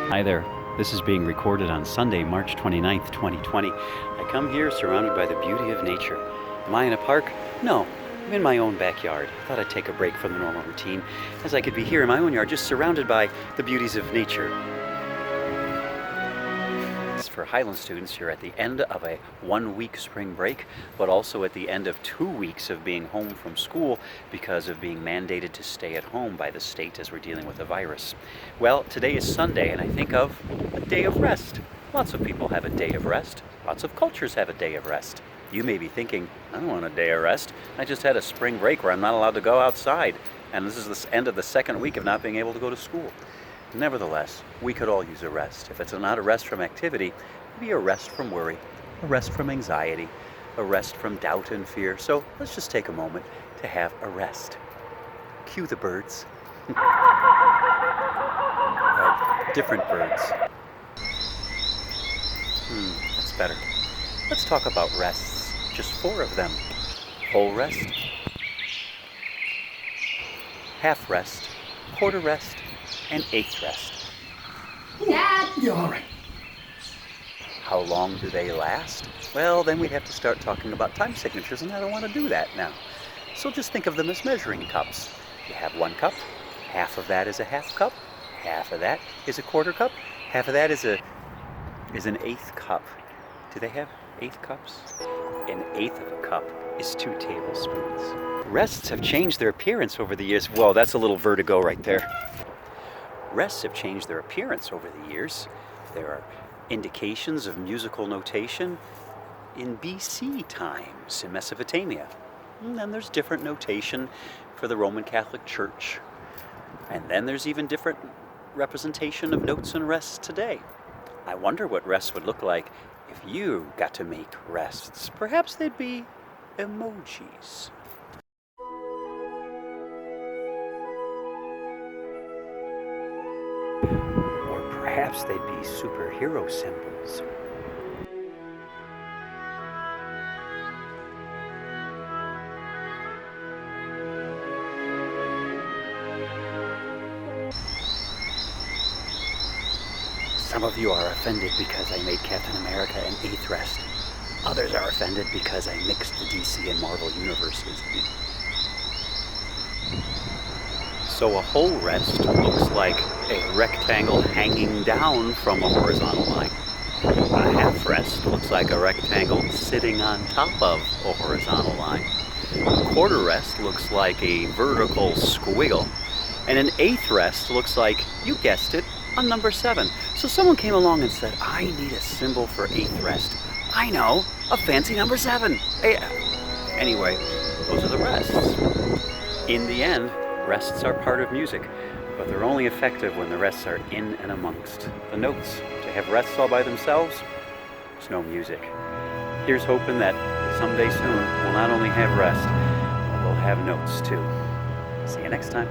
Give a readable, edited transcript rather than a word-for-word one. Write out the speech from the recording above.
Hi there. This is being recorded on Sunday, March 29th, 2020. I come here surrounded by the beauty of nature. Am I in a park? No, I'm in my own backyard. I thought I'd take a break from the normal routine, as I could be here in my own yard, just surrounded by the beauties of nature. For Highland students, you're at the end of a 1-week spring break, but also at the end of 2 weeks of being home from school because of being mandated to stay at home by the state as we're dealing with the virus. Well, today is Sunday, and I think of a day of rest. Lots of people have a day of rest. Lots of cultures have a day of rest. You may be thinking, I don't want a day of rest. I just had a spring break where I'm not allowed to go outside, and this is the end of the second week of not being able to go to school. Nevertheless, we could all use a rest. If it's not a rest from activity, maybe a rest from worry, a rest from anxiety, a rest from doubt and fear. So let's just take a moment to have a rest. Cue the birds. Different birds. That's better. Let's talk about rests. Just 4 of them. Whole rest, half rest, quarter rest, and 1/8 rest. Dad! Yeah, all right. How long do they last? Well, then we'd have to start talking about time signatures, and I don't want to do that now. So just think of them as measuring cups. You have 1 cup, half of that is a half cup, half of that is a quarter cup, half of that is an 1/8 cup. Do they have 8 cups? An 1/8 of a cup is 2 tablespoons. Rests have changed their appearance over the years. Whoa, that's a little vertigo right there. Rests have changed their appearance over the years. There are indications of musical notation in BC times in Mesopotamia. And then there's different notation for the Roman Catholic Church. And then there's even different representation of notes and rests today. I wonder what rests would look like if you got to make rests. Perhaps they'd be emojis. Perhaps they'd be superhero symbols. Some of you are offended because I made Captain America an 1/8 rest. Others are offended because I mixed the DC and Marvel universes. So a whole rest looks like a rectangle hanging down from a horizontal line. A half rest looks like a rectangle sitting on top of a horizontal line. A quarter rest looks like a vertical squiggle. And an 1/8 rest looks like, you guessed it, a number 7. So someone came along and said, I need a symbol for 1/8 rest. I know, a fancy number 7. Anyway, those are the rests. In the end, rests are part of music, but they're only effective when the rests are in and amongst the notes. To have rests all by themselves, there's no music. Here's hoping that someday soon we'll not only have rest, but we'll have notes too. See you next time.